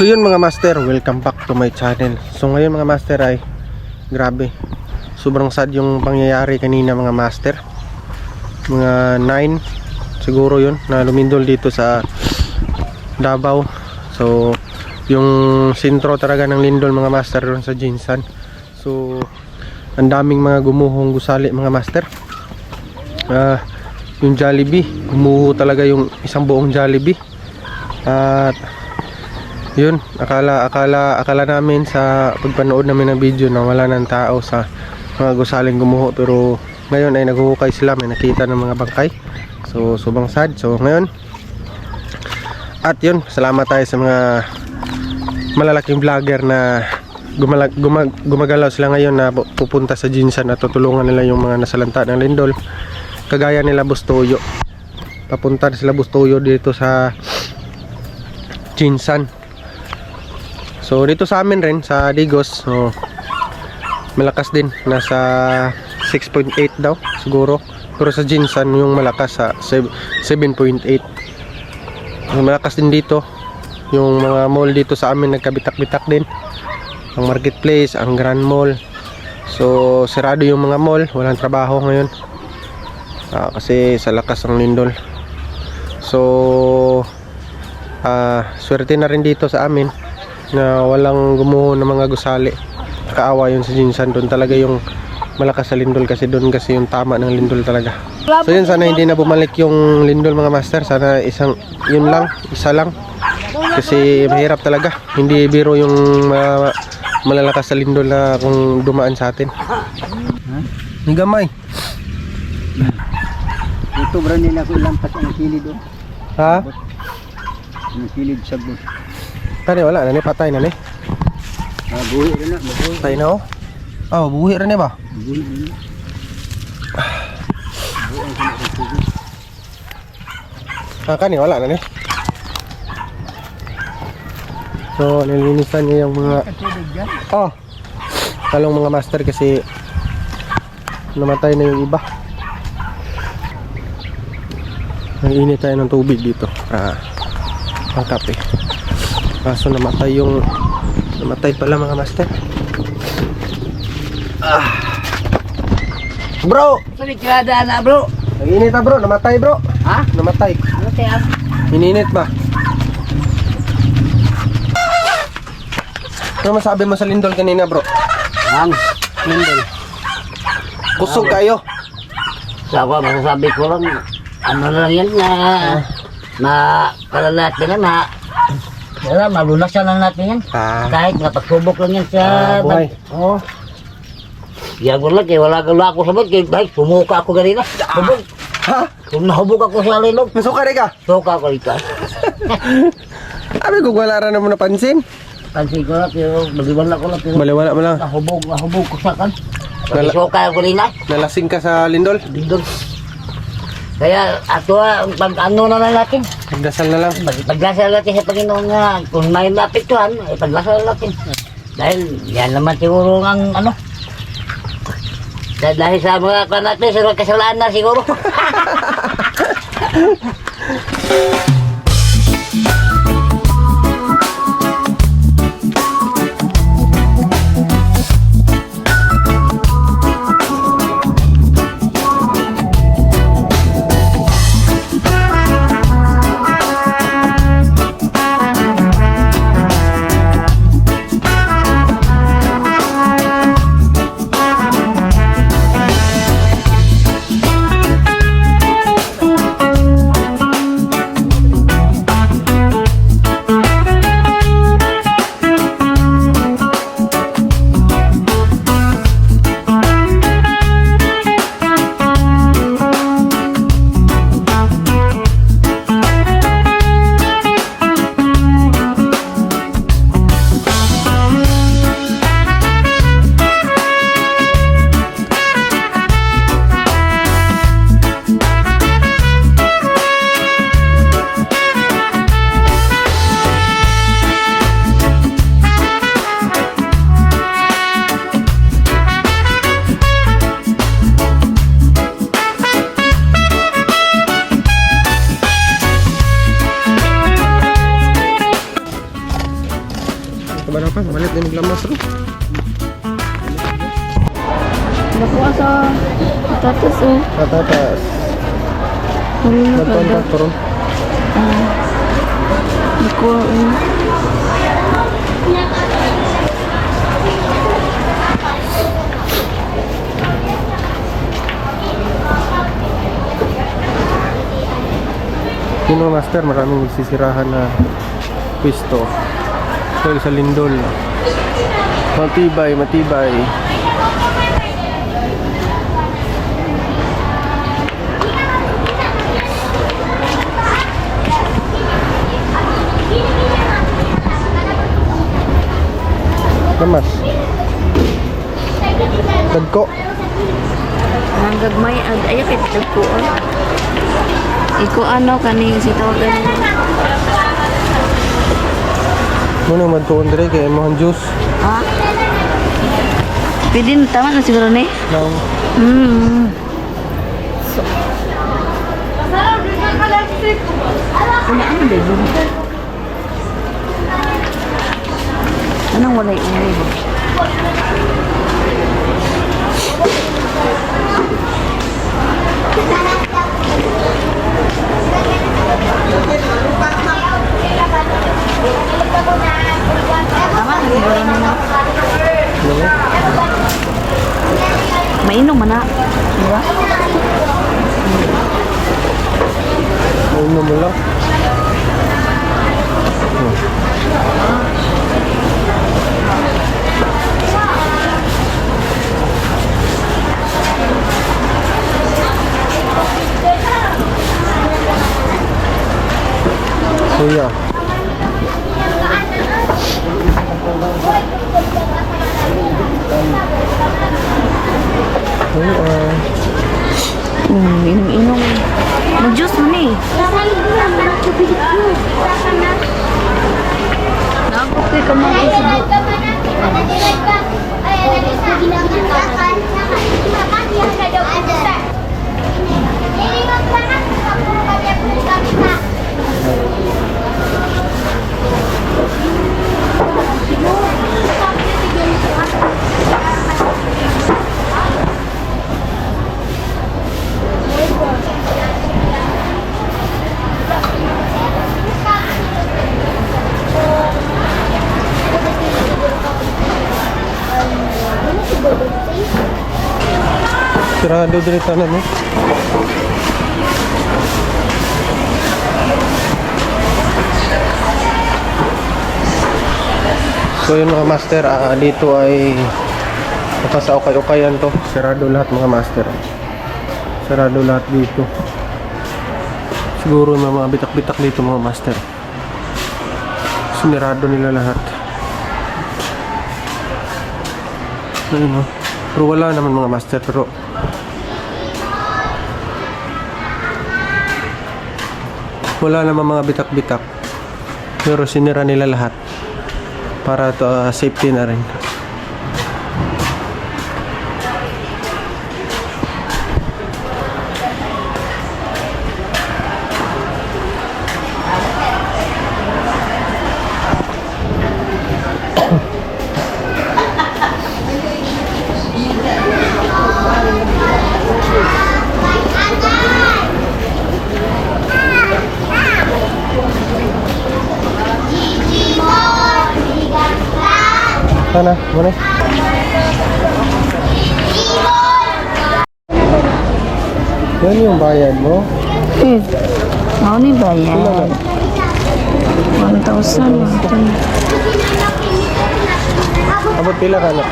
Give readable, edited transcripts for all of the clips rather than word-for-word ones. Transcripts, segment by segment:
So yun mga master, welcome back to my channel. So ngayon mga master ay grabe, sobrang sad yung pangyayari kanina mga master. Mga 9 siguro yun na lumindol dito sa Davao. So yung sentro talaga ng lindol mga master doon sa Jinsan. So ang daming mga gumuhong gusali mga master. Yung Jollibee, gumuho talaga yung isang buong Jollibee. At yun, akala namin sa pagpanood namin ng video na wala ng tao sa mga gusaling gumuho, pero ngayon ay naghuhukay sila, may nakita ng mga bangkay. So sobrang sad. So ngayon, at yun, salamat tayo sa mga malalaking vlogger na gumagalaw sila ngayon na pupunta sa Jinsan at tutulungan nila yung mga nasalanta ng lindol. Kagaya nila Bustoyo, papunta sila Bustoyo dito sa Jinsan. So dito sa amin rin sa Digos, so malakas din, nasa 6.8 daw siguro, pero sa Jinsan yung malakas sa 7.8. Malakas din dito yung mga mall dito sa amin, nagkabitak-bitak din, ang marketplace, ang Grand Mall. So sarado yung mga mall, walang trabaho ngayon kasi sa lakas ng lindol. So swerte na rin dito sa amin na walang gumuho ng mga gusali. Kaawa yun sa Jinsan, doon talaga yung malakas sa lindol, kasi doon kasi yung tama ng lindol talaga. So yun, sana hindi na bumalik yung lindol mga master, sana isa lang, kasi mahirap talaga, hindi biro yung malalakas sa lindol na kung dumaan sa atin. Ni gamay ito bro, nila ko ilampas ang kilid doon. ha? Ang kilid sagot. Kani wala na ni, patay na ni. Buhi rin na, buhi. Patay na oh. Buhi rin ni ba? Buhi rin na. Kani wala na ni. So nilinisan niya yung mga talong mga master, kasi namatay na yung iba. Nag-init tayo ng tubig dito para ang kape. Kaso namatay pala mga master. Bro! Sulit ka na bro. Nag-init bro, namatay bro. Ha? Namatay. Namatay ah. Ininit ba? Ano masabi mo sa lindol kanina bro? Ang Lindol. Kusog kayo. sa ako masasabi ko lang, ano lang yan na kalalatin na wala, malulasan lang natin yan. Kahit nga pagsubok lang yan sa buhay. Oo. Yan ko lang, kaya wala ako sabot, kaya bahit, sumuka ako ganina. Hubog. Ha? Kung nahubog ako sa lilog, Nasuka rin ka? suka ako ito. Abi ko wala rin mo napansin. Pansin ko lang, pero baliwala ko lang, pero Baliwala mo lang. nahubog ko sa kan. Lala- Suka ako ganina. Nalasing ka sa lindol. Dindol. Kaya ato pag ano na lang natin, Pagdasal na lang. paglasal natin sa Panginoon nga, kung may mapiktuhan, paglasal natin. Dahil yan naman siguro ang ano, dahil sa mga natin, sa kasalanan siguro. Lamas ro. Nakuha sa patatas oh. Patatas. Marunong ka Nagkontak daw. ko ron. Nakuha oh. Yun mga master, maraming nagsisirahan na pwesto. Dahil sa lindol. Matibay, matibay. Lamas. Dagko. Ang gagmay ayaw kay tagpuan. Iko ano kaning si tawagan mo. Muna magtuon dire kay imong juice. Ha? Pwede na tama na siguro ni. Nang Ano ba yun? Anong walay ulay ba? Tama na siguro na. Mainom man na. Diba? Uno mo lang. Kuya. Inom-inom. Mag-juice mo ni. Nakakapit ka mga kusubo. Sirado dire tanan mo. So yun mga master, dito ay nakasa ukay-ukayan to. Sirado lahat mga master. Sirado lahat dito. Siguro may mga bitak-bitak dito mga master. Sinirado nila lahat. Ayun, no? Pero wala naman mga master, pero wala naman mga bitak-bitak, pero sinira nila lahat para to safety na rin. Sana, mana? Yan yung bayad mo. Mau ni bayar. 1,000 ito. Abot pila ka na?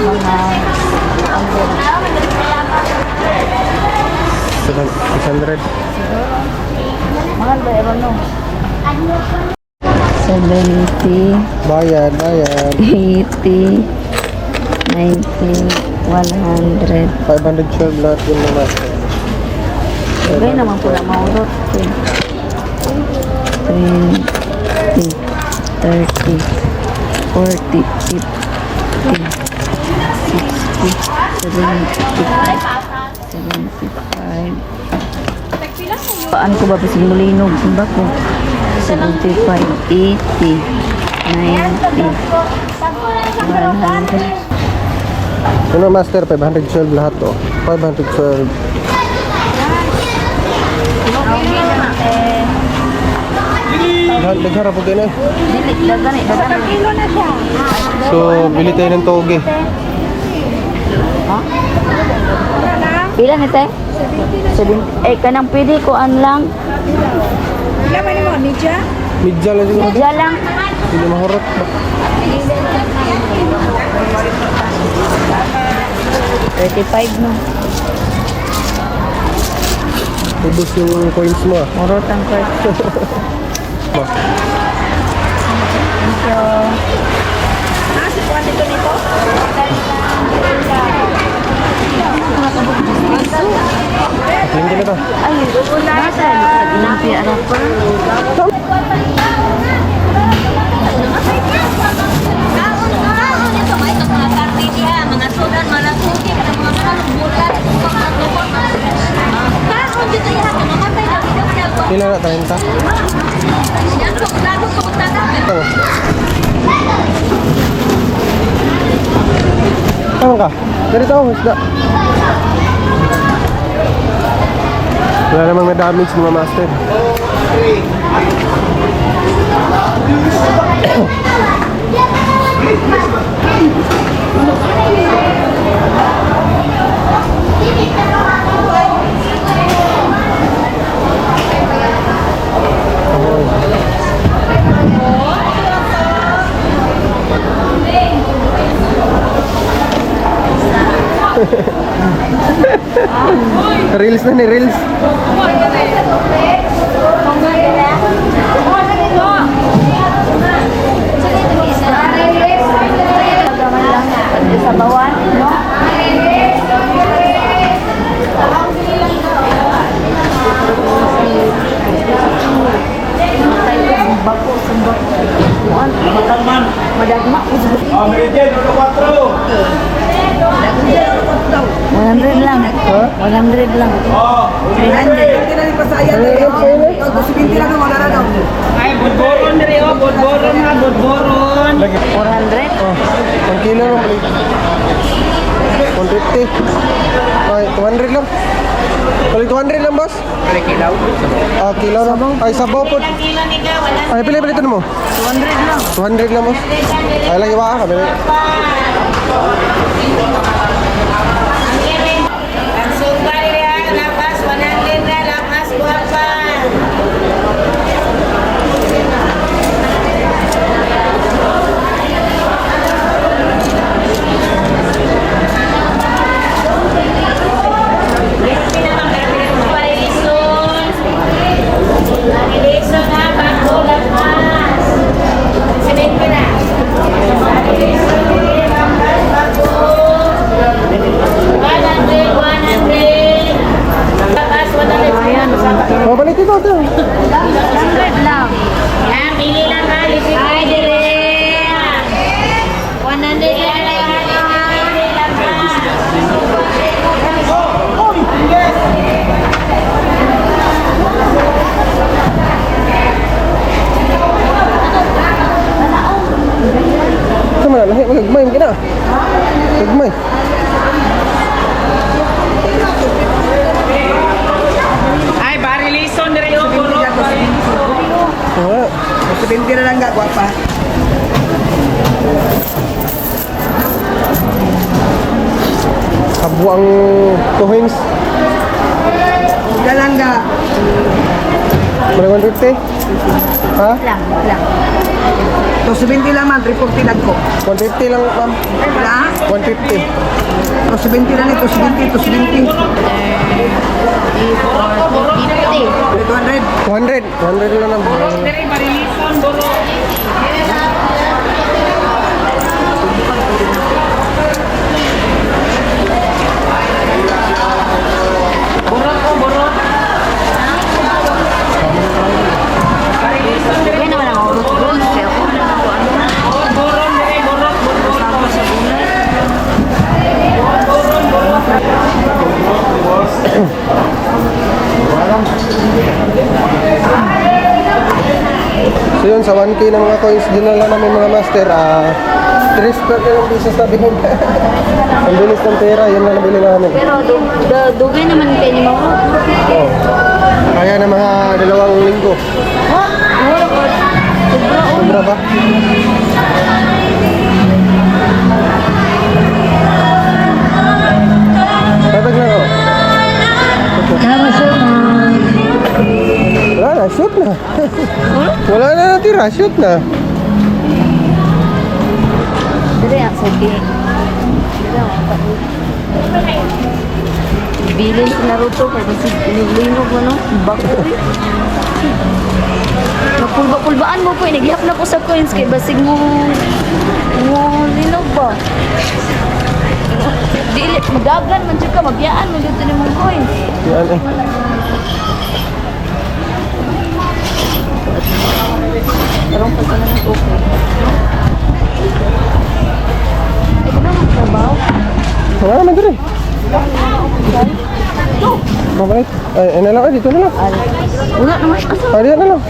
Mga 600. mahal ba no? 70, Bayad, bayad. 80, 90, 100. 512 lahat yung naman. Sabay naman po na maulot. 20, 30, 40, 50, 60, 75. Paan ko ba bising mulinog? Simba ko. 75, 80, Ano master, 512 lahat to. 512. Nagharap po din eh. So, bili tayo ng toge. Pila ni te? Kanang pwede ko lang. Midja lang siguro. Medya lang. Hindi mahurot. 35 no. Ubus yung coins mo ah. Murot ang card. Thank you. Linggo na to. Ay, nasa ilang piara pa. Kailan na 30? Ito. Tama ka? Ganito ako, isda. Wala namang na-damage mga master. Reels na ni Reels. Sa bawan, no? Bako, sembak. Madagma. 100 lang. Ha? 100 lang. 300. Ay, budboron diri oh, budboron ha, budboron. 400. Oh, 1 kilo lang balik. 150. Ay, 200 lang. Balik 200 lang, boss. Balik ilaw. Ah, kilo lang. Ay, sabaw po. Ilang kilo ni ka, wala. Ay, pili ito mo. 200 lang. 200 lang, boss. Ay, lang iwa ka. Ang sugal niya, lakas 100 na, lakas guwapa. Parilisun ha, bago lakas. Sabihin ko na. Oh, balik ito. 100 lang. Yan, pili lang ha. Ay, dire. 100 lang. Pili lang ha. Sama na, lahi magagmay mo kina. Magagmay. Ay, barilison dire yo, puro. Oo. Sabinti na lang nga, guwapa. Kabuang coins. Dalang nga. Balik 150. Ha? Lang. To 70 lang man, 340 lang ko. 150 lang, ma'am. Wala? 150. To 70 lang ito, 70, to 70. 50. 200. 200 lang naman. Dire barilison, buro. Burot ko, burot. Barilison dire. Kaya naman ang urot doon. Kaya ako na ako ano na. Burot dire, burot, burot. Sa gulay. So yun sa 1K ng mga coins dinala namin mga master. 3 per yung business na bilhin. Ang bilis ng pera, yun na nabili namin. Pero dugay naman kayo ni Mauro. Oh. Kaya na mga 2 linggo. Ha? Wala ko. Sobra o. Sobra ba? Tatag na ako. Wala na, shoot na. Wala na natira, shoot na. Dili ang sige. Bilin si Naruto kaya kasi linog mo no? Bako eh. Napulba-pulbaan mo po, naghihap na ko sa coins kay basig mo linog ba? Dili, magagan man siya ka, magyaan mo dito ni mong coins. Yan eh. Tarong pa ka na okay. Ito na magtrabaho. Wala naman dito eh. Mabalik. Ay, na lang, dito na lang. Wala naman siya. Diyan na lang.